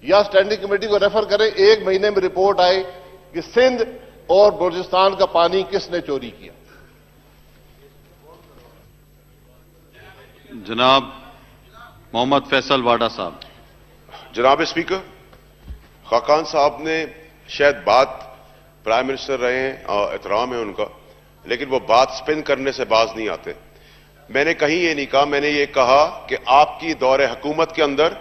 یا standing committee کو refer کریں. 1 مہینے میں رپورٹ آئے کہ سندھ اور بلوچستان کا پانی کس نے چوری کیا. جناب محمد فیصل واڈا صاحب. جناب اسپیکر، خاقان صاحب نے شاید بات پرائم منسٹر رہے ہیں اور احترام ہے ان کا، لیکن وہ بات سپن کرنے سے باز نہیں آتے. میں نے کہیں یہ نہیں کہا، میں نے یہ کہا کہ آپ کی دور حکومت کے اندر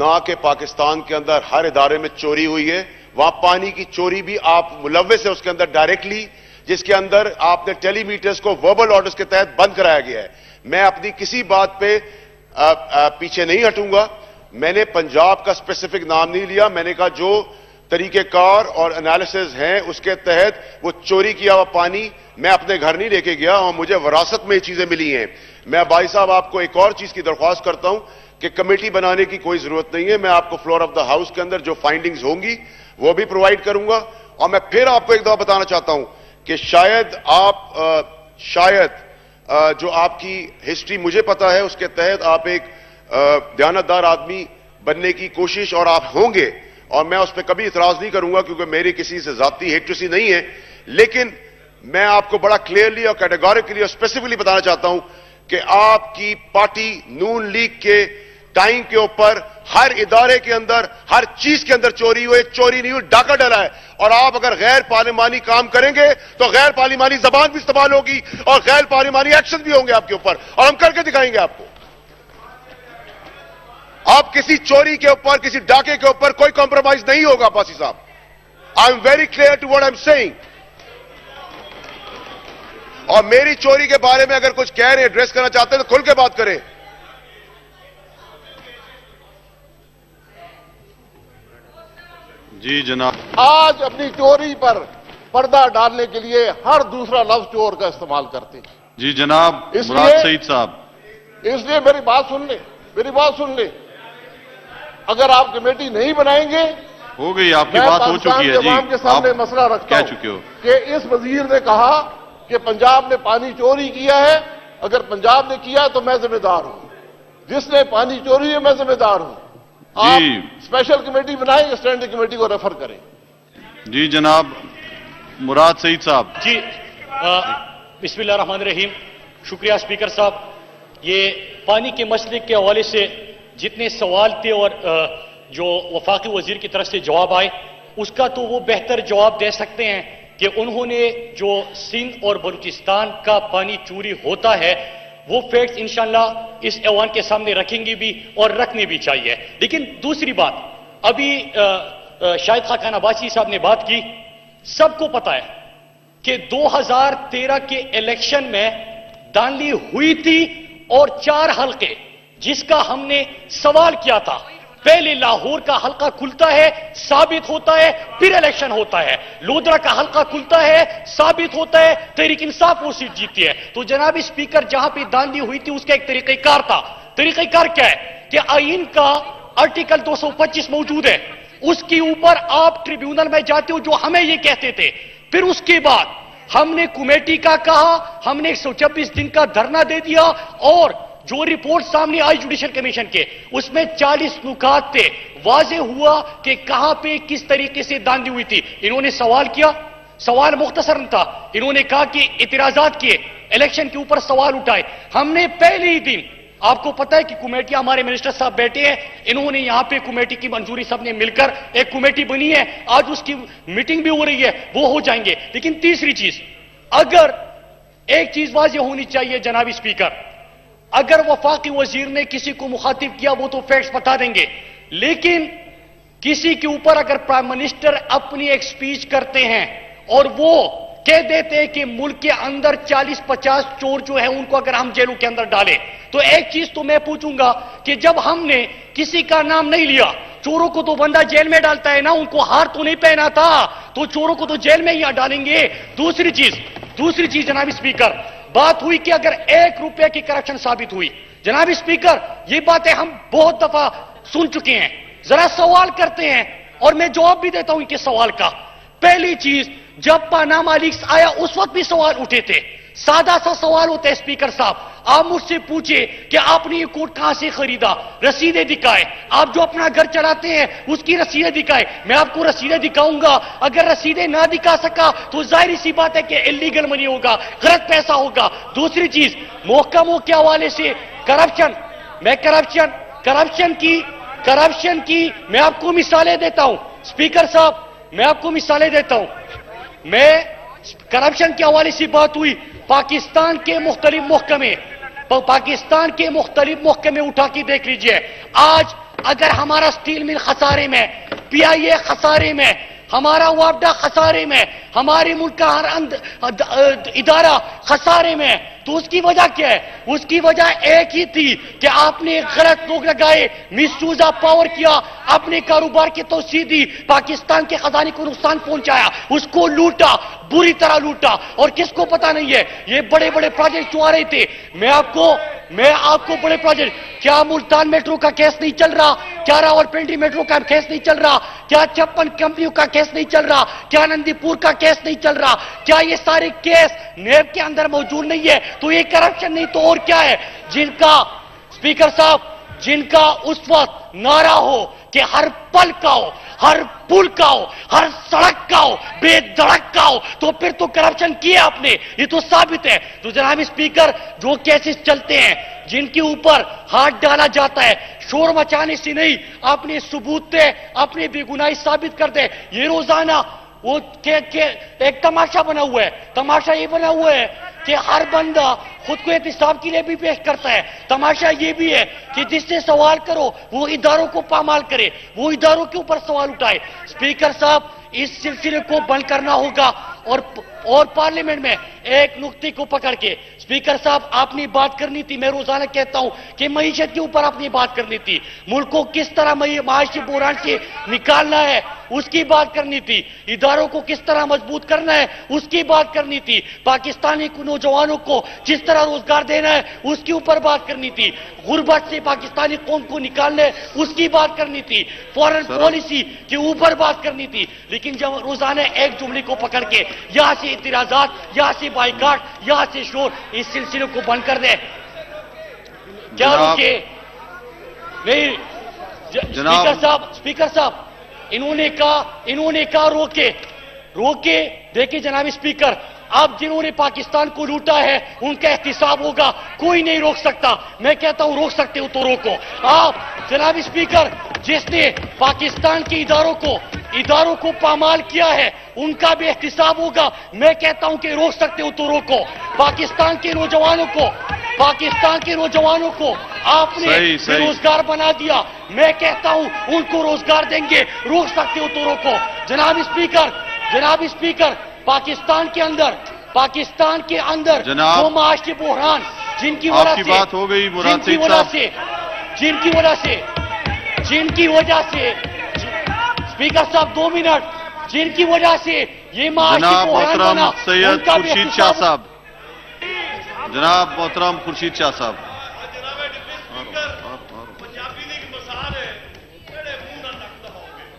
نہ کہ پاکستان کے اندر ہر ادارے میں چوری ہوئی ہے، وہاں پانی کی چوری بھی آپ ملوث ہے اس کے اندر ڈائریکٹلی، جس کے اندر آپ نے ٹیلی میٹرز کو وربل آرڈرز کے تحت بند کرایا گیا ہے. میں اپنی کسی بات پہ پیچھے نہیں ہٹوں گا. میں نے پنجاب کا اسپیسیفک نام نہیں لیا، میں نے کہا جو طریقہ کار اور انالیسز ہیں اس کے تحت وہ چوری کیا ہوا پانی میں اپنے گھر نہیں لے کے گیا اور مجھے وراثت میں یہ چیزیں ملی ہیں. میں بھائی صاحب آپ کو ایک اور چیز کی درخواست کرتا ہوں کہ کمیٹی بنانے کی کوئی ضرورت نہیں ہے. میں آپ کو فلور آف دا ہاؤس کے اندر جو فائنڈنگز ہوں گی وہ بھی پرووائڈ کروں گا. اور میں پھر آپ کو ایک دفعہ بتانا چاہتا ہوں کہ شاید جو آپ کی ہسٹری مجھے پتا ہے اس کے تحت آپ ایک دیانتدار آدمی بننے کی کوشش اور آپ ہوں گے، اور میں اس پہ کبھی اعتراض نہیں کروں گا کیونکہ میری کسی سے ذاتی ہیٹریسی نہیں ہے. لیکن میں آپ کو بڑا کلیئرلی اور کیٹیگوریکلی اور اسپیسیفکلی بتانا چاہتا ہوں کہ آپ کی پارٹی نون لیگ کے ٹائم کے اوپر ہر ادارے کے اندر ہر چیز کے اندر چوری ہوئے، چوری نہیں ہوئی، ڈاکہ ڈلا ہے. اور آپ اگر غیر پارلیمانی کام کریں گے تو غیر پارلیمانی زبان بھی استعمال ہوگی اور غیر پارلیمانی ایکشن بھی ہوں گے آپ کے اوپر، اور ہم کر کے دکھائیں گے آپ کو. آپ کسی چوری کے اوپر، کسی ڈاکے کے اوپر کوئی کمپرومائز نہیں ہوگا باسی صاحب. I am very clear to what I am seeing. اور میری چوری کے بارے میں اگر کچھ کہہ رہے ہیں، ایڈریس کرنا چاہتے ہیں تو کھل کے بات کریں. جی جناب. آج اپنی چوری پر پردہ ڈالنے کے لیے ہر دوسرا لفظ چور کا استعمال کرتے ہیں. جی جناب اس مراد لیے- سعید صاحب. اس لیے میری بات سن لیں. اگر آپ کمیٹی نہیں بنائیں گے، ہو گئی آپ کی میں بات ہو پاکستان چکی کے ہے جی. عوام کے سامنے آپ مسئلہ رکھتا کہہ ہوں چکے ہو. کہ اس وزیر نے کہا کہ پنجاب نے پانی چوری کیا ہے. اگر پنجاب نے کیا تو میں ذمہ دار ہوں. جس نے پانی چوری ہے میں ذمہ دار ہوں. آپ اسپیشل کمیٹی بنائیں، اسٹینڈنگ کمیٹی کو ریفر کریں. جی جناب مراد سعید صاحب. جی بسم اللہ الرحمن الرحیم. شکریہ اسپیکر صاحب. یہ پانی کے مسئلے کے حوالے سے جتنے سوال تھے اور جو وفاقی وزیر کی طرف سے جواب آئے اس کا تو وہ بہتر جواب دے سکتے ہیں کہ انہوں نے جو سندھ اور بلوچستان کا پانی چوری ہوتا ہے وہ فیکٹس انشاءاللہ اس ایوان کے سامنے رکھیں گے بھی اور رکھنے بھی چاہیے. لیکن دوسری بات، ابھی شاہد خاقان عباسی صاحب نے بات کی. سب کو پتا ہے کہ 2013 کے الیکشن میں دانلی ہوئی تھی اور 4 حلقے جس کا ہم نے سوال کیا تھا. پہلے لاہور کا حلقہ کھلتا ہے، ثابت ہوتا ہے، پھر الیکشن ہوتا ہے. لودرا کا حلقہ کھلتا ہے، ثابت ہوتا ہے، تحریک انصاف وہ سیٹ جیتی ہے. تو جناب اسپیکر جہاں پہ دانلی ہوئی تھی اس کا ایک طریقہ کار تھا. طریقہ کار کیا ہے کہ آئین کا آرٹیکل 225 موجود ہے، اس کے اوپر آپ ٹریبیونل میں جاتے ہو جو ہمیں یہ کہتے تھے. پھر اس کے بعد ہم نے کمیٹی کا کہا، ہم نے 126 دن کا دھرنا دے دیا اور جو رپورٹ سامنے آئی جوڈیشل کمیشن کے اس میں 40 نکات تھے. واضح ہوا کہ کہاں پہ کس طریقے سے داندھی ہوئی تھی. انہوں نے سوال کیا، سوال مختصر تھا. انہوں نے کہا کہ اعتراضات کیے، الیکشن کے اوپر سوال اٹھائے. ہم نے پہلے ہی دن، آپ کو پتا ہے کہ کمیٹی ہمارے منسٹر صاحب بیٹھے ہیں، انہوں نے یہاں پہ کمیٹی کی منظوری سب نے مل کر ایک کمیٹی بنی ہے. آج اس کی میٹنگ بھی ہو رہی ہے، وہ ہو جائیں گے. لیکن تیسری چیز، اگر ایک چیز واضح ہونی چاہیے جناب اسپیکر، اگر وفاقی وزیر نے کسی کو مخاطب کیا وہ تو فیکٹس بتا دیں گے، لیکن کسی کے اوپر اگر پرائم منسٹر اپنی ایک سپیچ کرتے ہیں اور وہ کہہ دیتے ہیں کہ ملک کے اندر 40-50 چور جو ہیں ان کو اگر ہم جیلوں کے اندر ڈالیں، تو ایک چیز تو میں پوچھوں گا کہ جب ہم نے کسی کا نام نہیں لیا، چوروں کو تو بندہ جیل میں ڈالتا ہے نا، ان کو ہار تو نہیں پہنا تھا، تو چوروں کو تو جیل میں ہی ڈالیں گے. دوسری چیز جناب اسپیکر، بات ہوئی کہ اگر 1 روپے کی کرپشن ثابت ہوئی. جناب اسپیکر یہ باتیں ہم بہت دفعہ سن چکے ہیں، ذرا سوال کرتے ہیں اور میں جواب بھی دیتا ہوں ان کے سوال کا. پہلی چیز، جب پاناما لیکس آیا اس وقت بھی سوال اٹھے تھے. سادہ سا سوال ہوتا ہے اسپیکر صاحب، آپ مجھ سے پوچھیں کہ آپ نے یہ کوٹ کہاں سے خریدا، رسیدیں دکھائے. آپ جو اپنا گھر چلاتے ہیں اس کی رسیدیں دکھائے. میں آپ کو رسیدیں دکھاؤں گا. اگر رسیدیں نہ دکھا سکا تو ظاہری سی بات ہے کہ انلیگل منی ہوگا، غلط پیسہ ہوگا. دوسری چیز، محکموں کے حوالے سے کرپشن، میں کرپشن کی میں آپ کو مثالیں دیتا ہوں. اسپیکر صاحب، میں آپ کو مثالیں دیتا ہوں. میں کرپشن کے حوالے سے بات ہوئی، پاکستان کے مختلف محکمے اٹھا کے دیکھ لیجئے. آج اگر ہمارا سٹیل مل خسارے میں، پی آئی اے خسارے میں، ہمارا وابڈا خسارے میں، ہمارے ملک کا ہر ادارہ خسارے میں، تو اس کی وجہ کیا ہے؟ اس کی وجہ ایک ہی تھی کہ آپ نے غلط لوگ لگائے، مس یوز آف پاور کیا، اپنے کاروبار کی توسیع دی، پاکستان کے خزانے کو نقصان پہنچایا، اس کو لوٹا، بری طرح لوٹا. اور کس کو پتا نہیں ہے یہ بڑے بڑے پروجیکٹ جو آ رہے تھے. میں آپ کو بڑے پروجیکٹ، کیا ملتان میٹرو کا کیس نہیں چل رہا؟ کیا راولپنڈی میٹرو کا کیس نہیں چل رہا؟ کیا 56 کمپنیوں کا کیس نہیں چل رہا؟ کیا نندی پور کا کیس نہیں چل رہا؟ کیا یہ سارے کیس نیب کے اندر موجود نہیں ہے؟ تو یہ کرپشن نہیں تو اور کیا ہے؟ جن کا اسپیکر صاحب، جن کا اس وقت نعرہ ہو کہ ہر پل کا ہو، ہر پل کا ہو، ہر سڑک کا ہو، بے دڑک کا ہو، تو پھر تو کرپشن کیا آپ نے، یہ تو ثابت ہے. تو جناب اسپیکر، جو کیسز چلتے ہیں جن کے اوپر ہاتھ ڈالا جاتا ہے، شور مچانے سے نہیں، اپنے ثبوت دے، اپنے بے گناہی ثابت کر دے. یہ روزانہ وہ ایک تماشا بنا ہوا ہے. تماشا یہ بنا ہوا ہے کہ ہر بندہ خود کو احتساب کے لیے بھی پیش کرتا ہے. تماشا یہ بھی ہے کہ جس سے سوال کرو وہ اداروں کو پامال کرے، وہ اداروں کے اوپر سوال اٹھائے. اسپیکر صاحب، اس سلسلے کو بند کرنا ہوگا. اور پارلیمنٹ میں ایک نقطے کو پکڑ کے، اسپیکر صاحب، آپ نے بات کرنی تھی. میں روزانہ کہتا ہوں کہ معیشت کے اوپر آپ نے بات کرنی تھی. ملک کو کس طرح معاشی بحران سے نکالنا ہے اس کی بات کرنی تھی. اداروں کو کس طرح مضبوط کرنا ہے اس کی بات کرنی تھی. پاکستانی نوجوانوں کو جس طرح روزگار دینا ہے اس کے اوپر بات کرنی تھی. غربت سے پاکستانی قوم کو نکالنا ہے اس کی بات کرنی تھی. فورن پالیسی کے اوپر بات کرنی تھی. لیکن جب روزانہ ایک جملے کو پکڑ کے یہاں سے اعتراضات، یہاں سے بائیکاٹ، یہاں سے شور، اس سلسلے کو بند کر دیں. کیا روکے؟ نہیں اسپیکر صاحب، انہوں نے کہا روکے. دیکھیں جناب اسپیکر، اب جنہوں نے پاکستان کو لوٹا ہے ان کا احتساب ہوگا، کوئی نہیں روک سکتا. میں کہتا ہوں روک سکتے ہو تو روکو. آپ جناب اسپیکر، جس نے پاکستان کے اداروں کو پامال کیا ہے ان کا بھی احتساب ہوگا. میں کہتا ہوں کہ روک سکتے ہو تو روکو. پاکستان کے نوجوانوں کو آپ نے بے روزگار بنا دیا. میں کہتا ہوں ان کو روزگار دیں گے. روک سکتے ہو تو روکو. جناب اسپیکر، پاکستان کے اندر وہ معاشی بحران جن کی وجہ سے اسپیکر صاحب 2 منٹ، جن کی وجہ سے یہ معاشی بحران بنا، ان کا بھی احتساب. جناب محترم خورشید شاہ صاحب،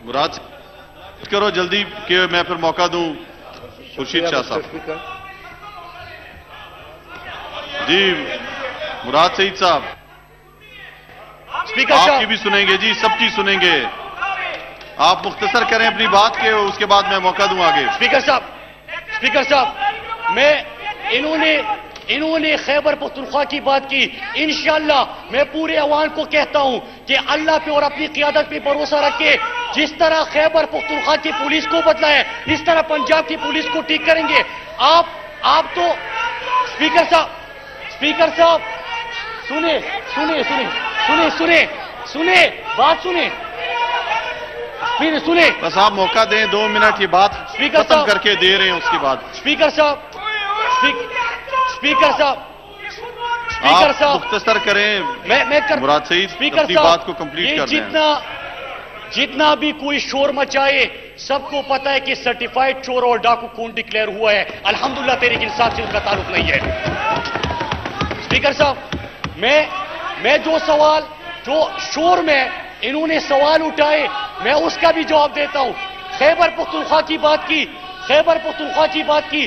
مراد کرو جلدی کہ میں پھر موقع دوں. خورشید شاہ صاحب جی، مراد سعید صاحب آپ کی بھی سنیں گے جی، سب کی سنیں گے. آپ مختصر کریں اپنی بات کے، اس کے بعد میں موقع دوں آگے. اسپیکر صاحب، انہوں نے خیبر پختونخوا کی بات کی. انشاءاللہ میں پورے عوام کو کہتا ہوں کہ اللہ پہ اور اپنی قیادت پہ بھروسہ رکھے. جس طرح خیبر پختونخوا کی پولیس کو بدلا ہے اس طرح پنجاب کی پولیس کو ٹھیک کریں گے. آپ تو اسپیکر صاحب سنیں بات سنیں. بس آپ موقع دیں 2 منٹ، یہ بات ختم کر کے دے رہے ہیں اس کے بعد. اسپیکر صاحب آپ مختصر کریں. مراد سعید اپنی بات کو کمپلیٹ کر دیں. جتنا بھی کوئی شور مچائے، سب کو پتا ہے کہ سرٹیفائیڈ چور اور ڈاکو خون ڈکلیئر ہوا ہے. الحمدللہ تحریک انصاف سے ان کا تعلق نہیں ہے. اسپیکر صاحب، میں جو شور میں انہوں نے سوال اٹھائے میں اس کا بھی جواب دیتا ہوں. خیبر پختونخوا کی بات کی،